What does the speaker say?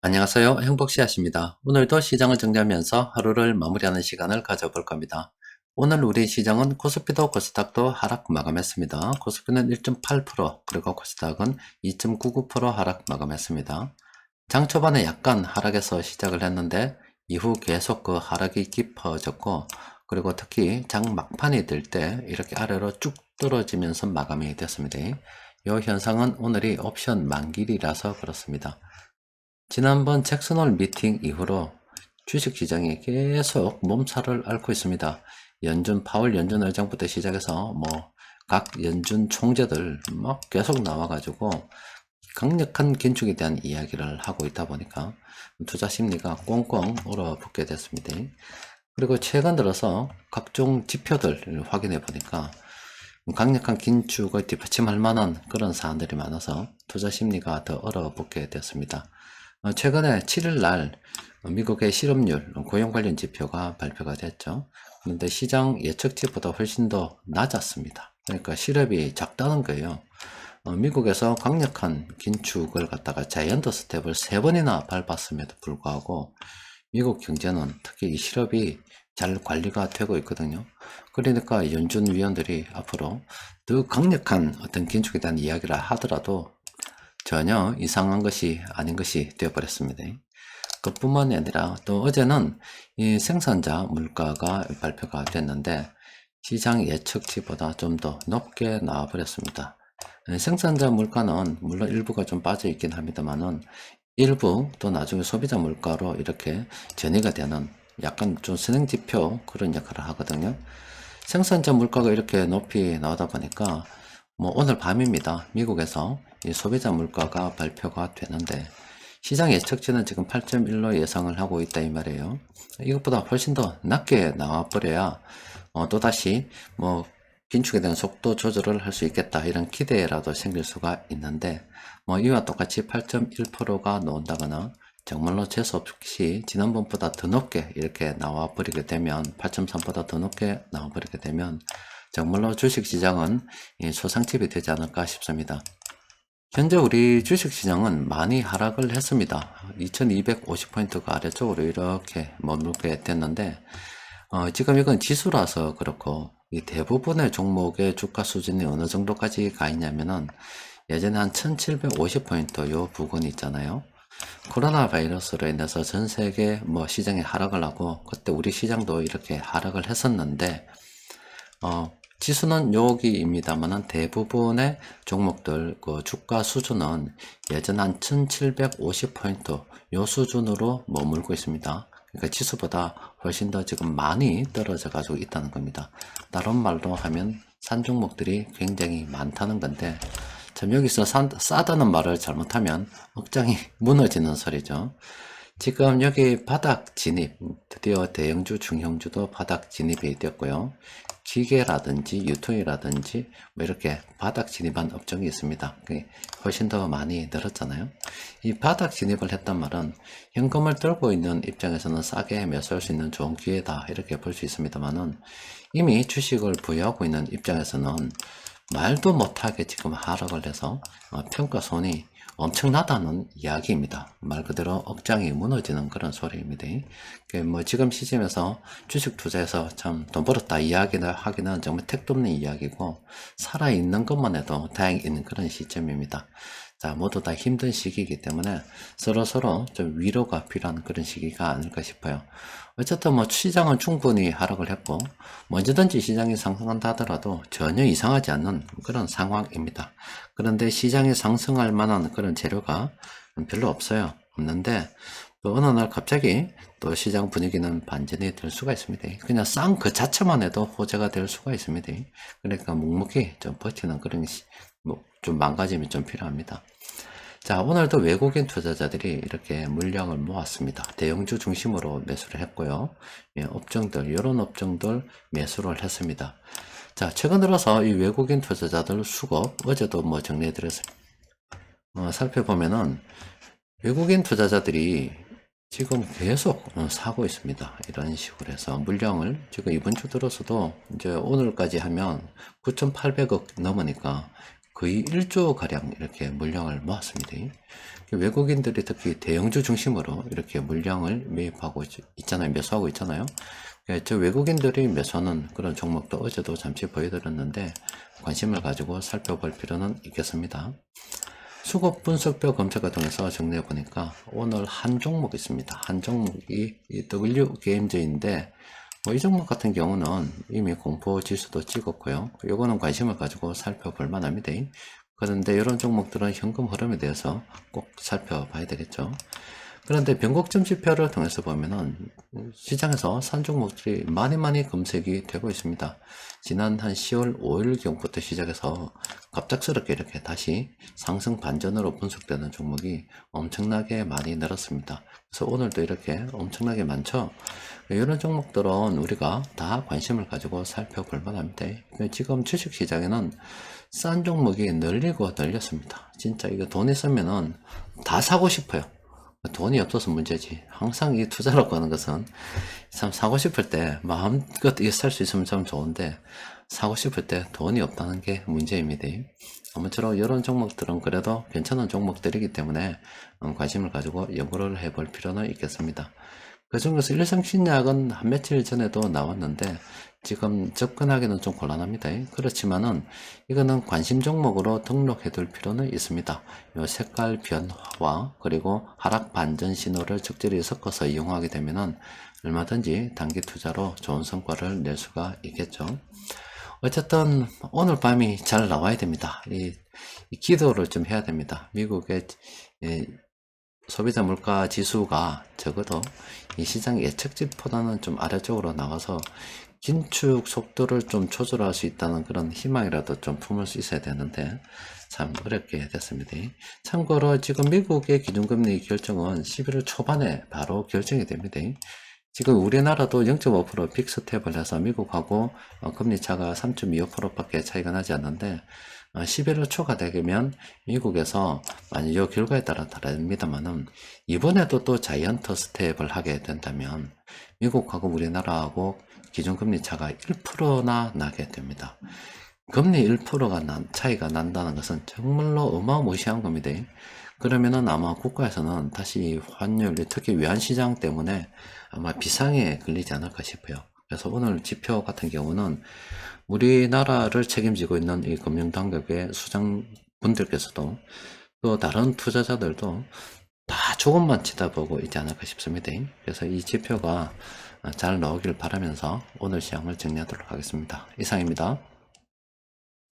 안녕하세요. 행복씨앗입니다. 오늘도 시장을 정리하면서 하루를 마무리하는 시간을 가져볼 겁니다. 오늘 우리 시장은 코스피도 코스닥도 하락 마감했습니다. 코스피는 1.8%, 그리고 코스닥은 2.99% 하락 마감했습니다. 장 초반에 약간 하락해서 시작을 했는데 이후 계속 그 하락이 깊어졌고, 그리고 특히 장 막판이 될 때 이렇게 아래로 쭉 떨어지면서 마감이 됐습니다. 이 현상은 오늘이 옵션 만길이라서 그렇습니다. 지난번 잭슨홀 미팅 이후로 주식시장이 계속 몸살을 앓고 있습니다. 파월 연준 의장부터 시작해서 각 연준 총재들 막 계속 나와가지고 강력한 긴축에 대한 이야기를 하고 있다 보니까 투자 심리가 꽁꽁 얼어붙게 됐습니다. 그리고 최근 들어서 각종 지표들 확인해 보니까 강력한 긴축을 뒷받침할 만한 그런 사안들이 많아서 투자 심리가 더 얼어붙게 됐습니다. 최근에 7일 날 미국의 실업률, 고용 관련 지표가 발표가 됐죠. 그런데 시장 예측치보다 훨씬 더 낮았습니다. 그러니까 실업이 작다는 거예요. 미국에서 강력한 긴축을 갖다가 자이언트 스텝을 3번이나 밟았음에도 불구하고 미국 경제는 특히 이 실업이 잘 관리가 되고 있거든요. 그러니까 연준 위원들이 앞으로 더 강력한 어떤 긴축에 대한 이야기를 하더라도 전혀 이상한 것이 아닌 것이 되어버렸습니다. 그뿐만이 아니라 또 어제는 이 생산자 물가가 발표가 됐는데 시장 예측치보다 좀 더 높게 나와버렸습니다. 생산자 물가는 물론 일부가 좀 빠져 있긴 합니다만은 일부 또 나중에 소비자 물가로 이렇게 전이가 되는 약간 좀 선행지표 그런 역할을 하거든요. 생산자 물가가 이렇게 높이 나오다 보니까 오늘 밤입니다. 미국에서 이 소비자 물가가 발표가 되는데 시장 예측치는 지금 8.1로 예상을 하고 있다 이 말이에요. 이것보다 훨씬 더 낮게 나와버려야 또다시 긴축에 대한 속도 조절을 할 수 있겠다 이런 기대라도 생길 수가 있는데 이와 똑같이 8.1%가 나온다거나 정말로 재수없이 지난번보다 더 높게 이렇게 나와버리게 되면 8.3보다 더 높게 나와버리게 되면 정말로 주식시장은 소상집이 되지 않을까 싶습니다. 현재 우리 주식시장은 많이 하락을 했습니다. 2250포인트가 아래쪽으로 이렇게 머물게 됐는데 지금 이건 지수라서 그렇고 이 대부분의 종목의 주가 수준이 어느 정도까지 가 있냐면은 예전에 한 1750포인트 요 부근이 있잖아요. 코로나 바이러스로 인해서 전 세계 시장이 하락을 하고 그때 우리 시장도 이렇게 하락을 했었는데 지수는 여기입니다만은 대부분의 종목들 그 주가 수준은 예전 한 1750포인트 요 수준으로 머물고 있습니다. 그러니까 지수보다 훨씬 더 지금 많이 떨어져 가지고 있다는 겁니다. 다른 말로 하면 산 종목들이 굉장히 많다는 건데 참 여기서 싸다는 말을 잘못하면 억장이 무너지는 소리죠. 지금 여기 바닥 진입, 드디어 대형주, 중형주도 바닥 진입이 되었고요. 기계라든지 유통이라든지 이렇게 바닥 진입한 업종이 있습니다. 훨씬 더 많이 늘었잖아요. 이 바닥 진입을 했단 말은 현금을 들고 있는 입장에서는 싸게 매수할 수 있는 좋은 기회다 이렇게 볼 수 있습니다만은 이미 주식을 보유하고 있는 입장에서는 말도 못하게 지금 하락을 해서 평가손이 엄청나다는 이야기입니다. 말 그대로 억장이 무너지는 그런 소리입니다. 지금 시점에서 주식 투자해서 참 돈 벌었다 이야기를 하기는 정말 택도 없는 이야기고 살아있는 것만 해도 다행인 그런 시점입니다. 자, 모두 다 힘든 시기이기 때문에 서로서로 좀 위로가 필요한 그런 시기가 아닐까 싶어요. 어쨌든 시장은 충분히 하락을 했고 언제든지 시장이 상승한다 하더라도 전혀 이상하지 않는 그런 상황입니다. 그런데 시장이 상승할 만한 그런 재료가 별로 없는데 또 어느 날 갑자기 또 시장 분위기는 반전이 될 수가 있습니다. 그냥 싼 그 자체만 해도 호재가 될 수가 있습니다. 그러니까 묵묵히 좀 버티는 그런 좀 망가짐이 좀 필요합니다. 자, 오늘도 외국인 투자자들이 이렇게 물량을 모았습니다. 대형주 중심으로 매수를 했고요. 이런 업종들 매수를 했습니다. 자, 최근 들어서 이 외국인 투자자들 수급, 어제도 정리해드렸습니다. 살펴보면은 외국인 투자자들이 지금 계속 사고 있습니다. 이런 식으로 해서 물량을 지금 이번 주 들어서도 이제 오늘까지 하면 9,800억 넘으니까 거의 1조 가량 이렇게 물량을 모았습니다. 외국인들이 특히 대형주 중심으로 이렇게 물량을 매입하고 있잖아요. 매수하고 있잖아요. 저 외국인들이 매수하는 그런 종목도 어제도 잠시 보여드렸는데 관심을 가지고 살펴볼 필요는 있겠습니다. 수급 분석표 검색을 통해서 정리해 보니까 오늘 한 종목 있습니다. 한 종목이 W게임즈인데 이 종목 같은 경우는 이미 공포 지수도 찍었고요. 요거는 관심을 가지고 살펴볼 만합니다. 그런데 이런 종목들은 현금 흐름에 대해서 꼭 살펴봐야 되겠죠. 그런데 변곡점 지표를 통해서 보면은 시장에서 산 종목들이 많이 검색이 되고 있습니다. 지난 한 10월 5일경부터 시작해서 갑작스럽게 이렇게 다시 상승 반전으로 분석되는 종목이 엄청나게 많이 늘었습니다. 그래서 오늘도 이렇게 엄청나게 많죠. 이런 종목들은 우리가 다 관심을 가지고 살펴볼 만합니다. 지금 주식시장에는 싼 종목이 늘리고 늘렸습니다. 진짜 이거 돈 있으면은 다 사고 싶어요. 돈이 없어서 문제지. 항상 이 투자라고 하는 것은 참 사고 싶을 때 마음껏 이게 살 수 있으면 참 좋은데 사고 싶을 때 돈이 없다는 게 문제입니다. 아무쪼록 이런 종목들은 그래도 괜찮은 종목들이기 때문에 관심을 가지고 연구를 해볼 필요는 있겠습니다. 그 중에서 일성신약은 한 며칠 전에도 나왔는데 지금 접근하기는 좀 곤란합니다. 그렇지만은 이거는 관심 종목으로 등록해 둘 필요는 있습니다. 요 색깔 변화와 그리고 하락 반전 신호를 적절히 섞어서 이용하게 되면은 얼마든지 단기 투자로 좋은 성과를 낼 수가 있겠죠. 어쨌든 오늘 밤이 잘 나와야 됩니다. 이 기도를 좀 해야 됩니다. 미국의 소비자 물가 지수가 적어도 이 시장 예측치보다는 좀 아래쪽으로 나와서 긴축 속도를 좀 조절할 수 있다는 그런 희망이라도 좀 품을 수 있어야 되는데 참 어렵게 됐습니다. 참고로 지금 미국의 기준금리 결정은 11월 초반에 바로 결정이 됩니다. 지금 우리나라도 0.5% 픽스텝을 해서 미국하고 금리 차가 3.25%밖에 차이가 나지 않는데 11월 초가 되면 미국에서 만약 이 결과에 따라 다릅니다만은 이번에도 또 자이언트 스텝을 하게 된다면 미국하고 우리나라하고 기준금리 차가 1%나 나게 됩니다. 금리 1%가 차이가 난다는 것은 정말로 어마무시한 겁니다. 그러면은 아마 국가에서는 다시 환율, 특히 외환시장 때문에 아마 비상에 걸리지 않을까 싶어요. 그래서 오늘 지표 같은 경우는 우리나라를 책임지고 있는 이 금융당국의 수장분들께서도 또 다른 투자자들도 다 조금만 치다보고 있지 않을까 싶습니다. 그래서 이 지표가 잘 나오길 바라면서 오늘 시황을 정리하도록 하겠습니다. 이상입니다.